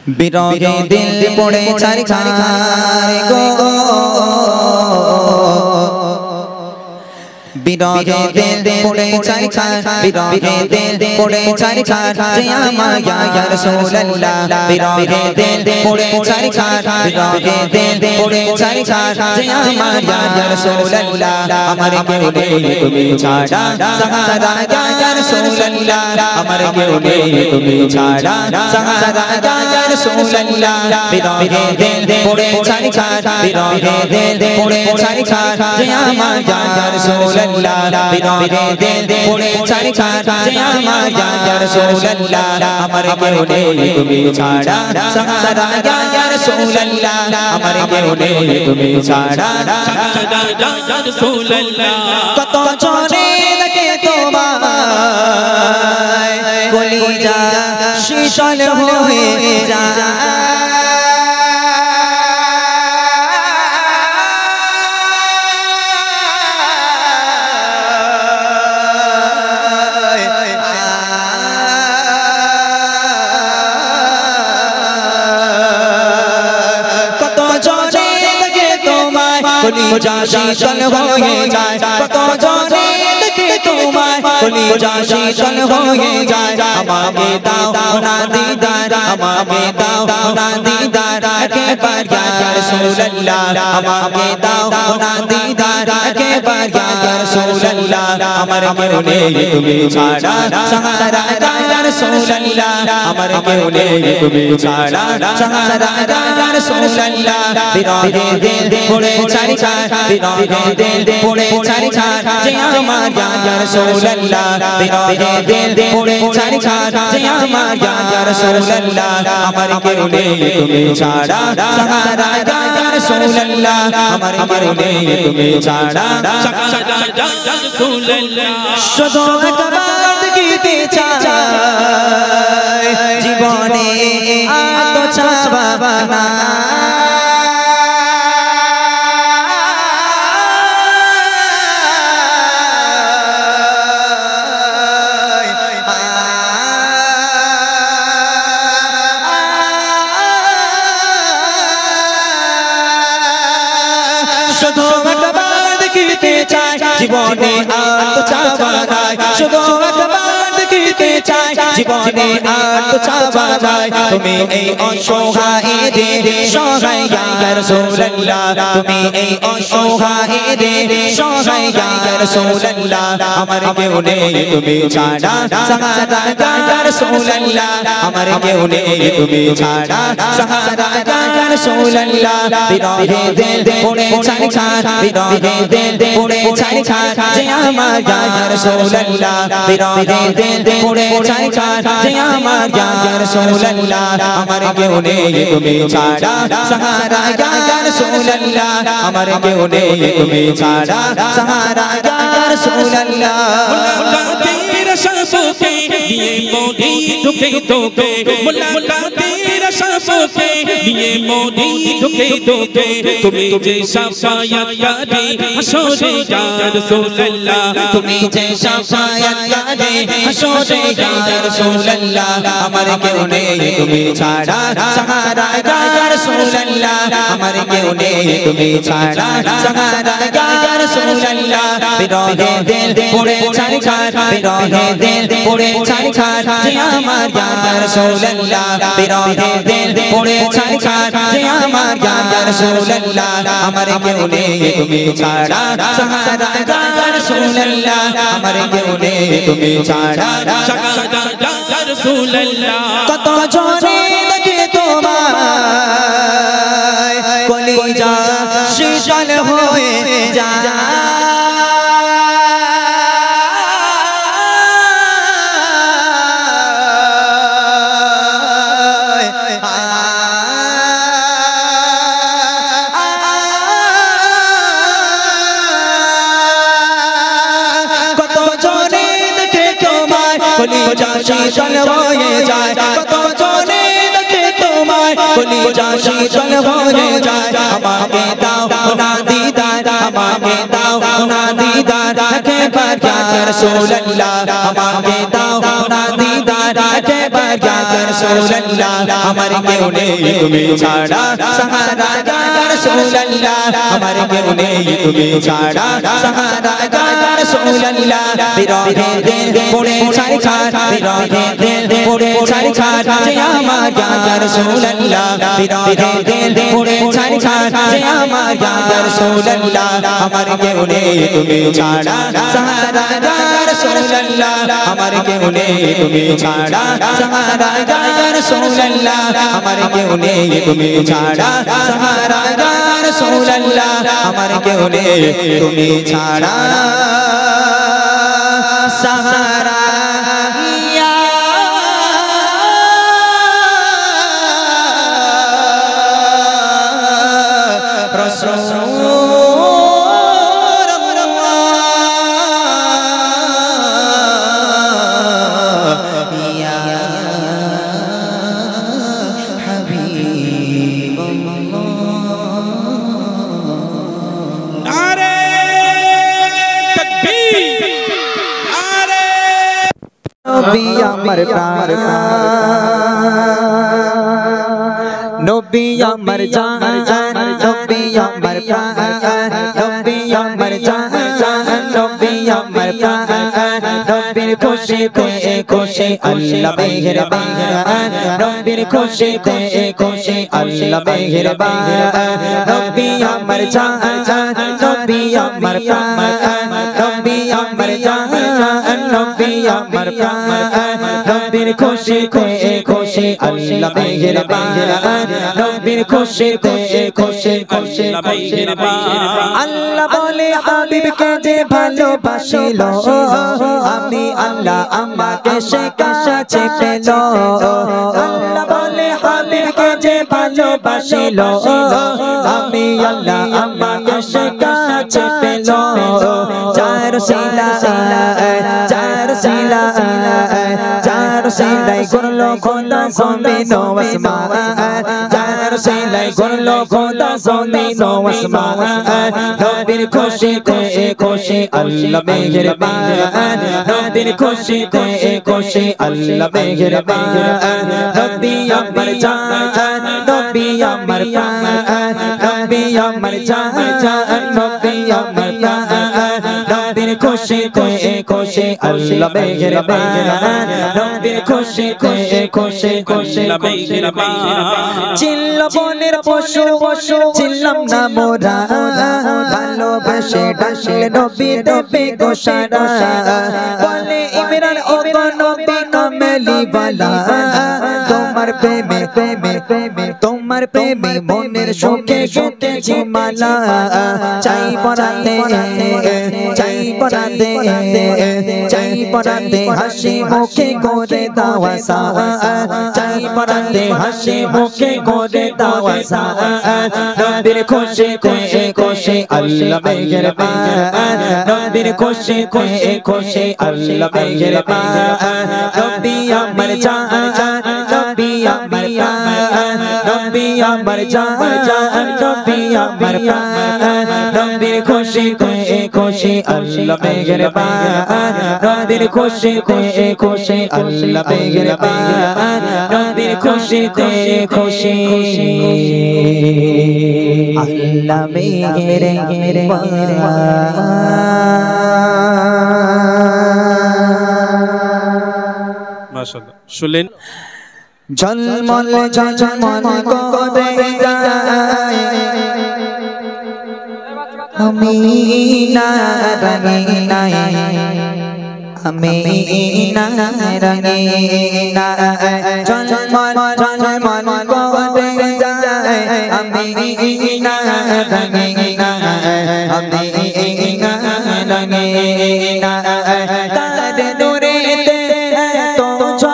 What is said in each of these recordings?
বিরহে দিল পড়ে ছারখার গো বিরহে দিল পড়ে ছারখার বিরহে দিল পড়ে ছারখার যে আমার ইয়া রাসূলুল্লাহ বিরহে দিল পড়ে ছারখার বিরহে দিল পড়ে ছারখার যে আমার ইয়া রাসূলুল্লাহ আমার কেউ নেই তুমি ছাড়া সাহারা ইয়া রাসূলুল্লাহ আমার কেউ নেই তুমি ছাড়া সাহারা ইয়া রাসূলুল্লাহ বিরহে দিল পড়ে ছারখার বিরহে দিল পড়ে ছারখার যে আমার ইয়া রাসূলুল্লাহ বিরহে দিল পড়ে ছারখার যে আমার ইয়া রাসূলুল্লাহ আমার কেউ নেই তুমি ছাড়া সাহারা ইয়া রাসূলুল্লাহ আমার কেউ নেই তুমি ছাড়া সাহারা ইয়া রাসূলুল্লাহ কত জনে দেখে তোমায় কলিজা শীতল হয়ে যায় কলিজা শীতল হয়ে যায় কত জনে দেখে তোমায় কলিজা শীতল হয়ে যায় আমাকে দাও না দিদার আমাকে দাও না দিদার একবার ইয়া রাসূলুল্লাহ আমাকে দাও না দিদার একবার ইয়া রাসূলুল্লাহ আমার কেউ নেই তুমি ছাড়া সাহারা ইয়া রাসূলুল্লাহ আমার কেউ নেই তুমি ছাড়া সাহারা ইয়া রাসূলুল্লাহ বিরহে দিল পড়ে ছারখার বিরহে দিল পড়ে ছারখার যে আমার ইয়া রাসূলুল্লাহ বিরহে দিল পড়ে ছারখার যে আমার ইয়া রাসূলুল্লাহ আমার কেউ নেই তুমি ছাড়া সাহারা ইয়া রাসূলুল্লাহ আমার কেউ নেই তুমি ছাড়া সাহারা ইয়া রাসূলুল্লাহ শুধু একবার দেখিতে চাই জীবনে আর তো চাওয়া না শুধু একবার দেখিতে চাই জীবনে আর তো চাওয়া নাই শুধু একবার দেখিতে চাই জীবনে আর তো চাওয়া নাই তুমি এই অসহায়দের সহায় ইয়া রাসূলুল্লাহ তুমি এই অসহায়দের সহায় ইয়া রাসূলুল্লাহ আমার কেউ নেই তুমি ছাড়া সাহারা ইয়া রাসূলুল্লাহ আমার কেউ নেই তুমি ছাড়া সাহারা ইয়া রাসূলুল্লাহ বিরহে দিল পড়ে ছারখার বিরহে দিল পড়ে ছারখার যে আমার ইয়া রাসূলুল্লাহ বিরহে দিল পড়ে ছারখার যে আমার ইয়া রাসূলুল্লাহ আমার কেউ নেই তুমি ছাড়া সাহারা ইয়া রাসূলুল্লাহ আমার কেউ নেই তুমি ছাড়া সাহারা ইয়া রাসূলুল্লাহ মুলাকাতের শফকে দিয়ে মোদি ঢুকে ঢুকে মুলাকাতের শফকে দিয়ে মোদি ঢুকে ঢুকে তুমি যে শাফায়াতকারী হাসরে ইয়া রাসূলুল্লাহ তুমি যে শাফায়াতকারী হাসরে ইয়া রাসূলুল্লাহ আমার কেউ নেই তুমি ছাড়া সাহারা ইয়া রাসূলুল্লাহ আমার কেউ নেই তুমি ছাড়া সাহারা ইয়া রাসূলুল্লাহ বিরহে দিল পড়ে ছারখার বিরহে দিল পড়ে ছারখার যে আমার ইয়া রাসূলুল্লাহ বিরহে দিল পড়ে ছারখার যে আমার ইয়া রাসূলুল্লাহ আমার কেউ নেই তুমি ছাড়া সাহারা ইয়া রাসূলুল্লাহ আমার কেউ নেই তুমি ছাড়া সাহারা ইয়া রাসূলুল্লাহ কত জনে দেখে তোমায় কলিজা শীতল হয়ে যায় কলিজা শীতল হয়ে যায় কত জনে দেখে তোমায় কলিজা শীতল হয়ে যায় আমাকে দাও না দিদার আমাকে দাও না দিদার একবার ইয়া রাসূলুল্লাহ আমাকে দাও না দিদার একেবারে ইয়া রাসূলুল্লাহ আমার কেউ নেই তুমি ছাড়া সাহারা ইয়া রাসূলুল্লাহ আমার কেউ নেই তুমি ছাড়া সাহারা ইয়া রাসূলুল্লাহ বিরহে দিল পড়ে ছাই খাট বিরহে দিল পড়ে ছাই খাট যে আমার ইয়া রাসূলুল্লাহ বিরহে দিল পড়ে ছাই খাট যে আমার ইয়া রাসূলুল্লাহ আমার কেউ নেই তুমি ছাড়া সাহারা ইয়া রাসূলুল্লাহ আমার কেউ নেই তুমি ছাড়া সাহারা ইয়া রাসূলুল্লাহ আমার কেউ নেই তুমি ছাড়া সাহারা ইয়া রাসূলুল্লাহ আমার কেউ নেই তুমি ছাড়া সাহারা ইয়া রাসূলুল্লাহ ইয়া হাবিবাল্লাহ নারে তাকবীর নারে নবী আমার প্রাণ নবী আমার জান নবী আমার প্রাণ নবী আমার জান নবী আমার প্রাণ নবীর খুশিতে খুশি আল্লাহ মেহেরবান নবীর খুশিতে খুশি আল্লাহ মেহেরবান নবী আমার জান নবী আমার প্রাণ নবী আমার জান নবী আমার প্রাণ নবীর খুশিতে খুশি আল্লাহ মেহেরবান নবীর খুশিতে খুশি আল্লাহ মেহেরবান আল্লাহ বলে হাবিবকে যে ভালোবাসিল আমি আল্লাহ আমাকে সে কাছে পেল আল্লাহ বলে হাবিবকে যে ভালোবাসিল আমি আল্লাহ আমাকে সে কাছে পেল চার সিলা সিলাই করলো খোদা জমিন ও আসমান চার সিলাই করলো খোদা জমিন ও আসমান নবীর খুশিতে খুশি আল্লাহ মেহেরবান নবীর খুশিতে খুশি আল্লাহ মেহেরবান নবী আমার জান নবী আমার প্রাণ নবী আমার জান নবী আমার প্রাণ নবীর খুশিতে খুশি আল্লাহ মেহেরবান নবীর খুশিতে খুশি আল্লাহ মেহেরবান চিল্ল বনের পশু চিল্লাম না মোরা ভালোবাসে ডাকলে নবী দেবে গো সারা বলে ইমরান ও গো নবী কামলি ওয়ালা তোমার প্রেমে তোমার প্রেমে মনের সুখে গেতেছি মালা চাই পরাতে হাসি মুখে করে দাওয়া সা চাই পরাতে হাসি মুখে করে দাওয়া সা নবীর খুশিতে খুশি আল্লাহ মেহেরবান নবীর খুশিতে খুশি আল্লাহ মেহেরবান নবী আমার জান নবী আমার প্রাণ নবী আমার জান নবী আমার প্রাণ নবীর খুশিতে খুশি আল্লাহ মেহেরবান নবীর খুশিতে খুশি আল্লাহ মেহেরবান নবীর খুশিতে খুশি আল্লাহ মেহেরবান মাশাআল্লাহ শুনলেন ঝলমল করে যায় আমি না রঙিনা আমি না রঙিনা ঝলমল করে যায় আমি না রঙিনা আমি না রঙিনা তার নূরেতে তো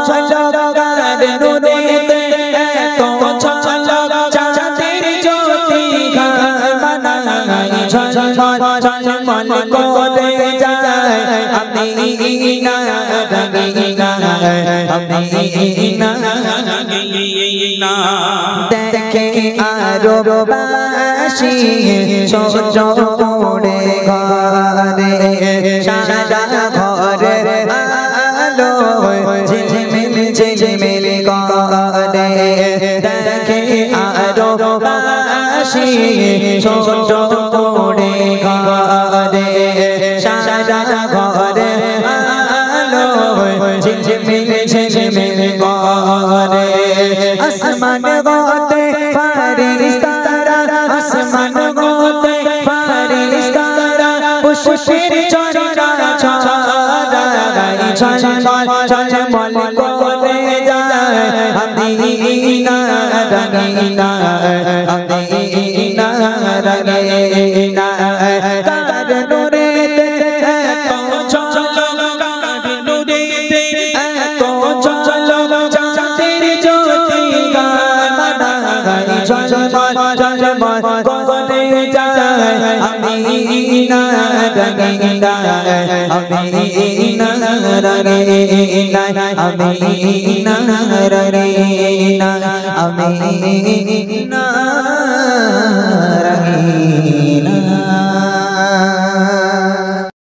ঝলক তার নূরেতে তো ঝলক চাঁদের জ্যোতি ঘানাই ঝলমল করে যায় আমি না রঙিনা আমি না রঙিনা দেখে আরো বাসি ছোট পড়ে ঘরে সারা ঘরে আলো ঝিলমিল দেখে আরো বাসি ছোট করে ঘরে সারা ঘরে আলো ঝিলমিল ঝিলমিল করে আসমান গতে ফারিস্তারা আসমান গতে ফারিস্তারা পুষ্পের চরণা ছড়াই ঝলমল ঝলমল করে যায় মদিনা রঙিনা মদিনা রঙিনা কার নূরেতে এত ঝলক কার নূরেতে এত ঝলক চাঁদের জ্যোতি গায় ঝলমল ঝলমল করে যায় মদিনা রঙিনা মদিনা রঙিনা মদিনা রঙিনা মদিনা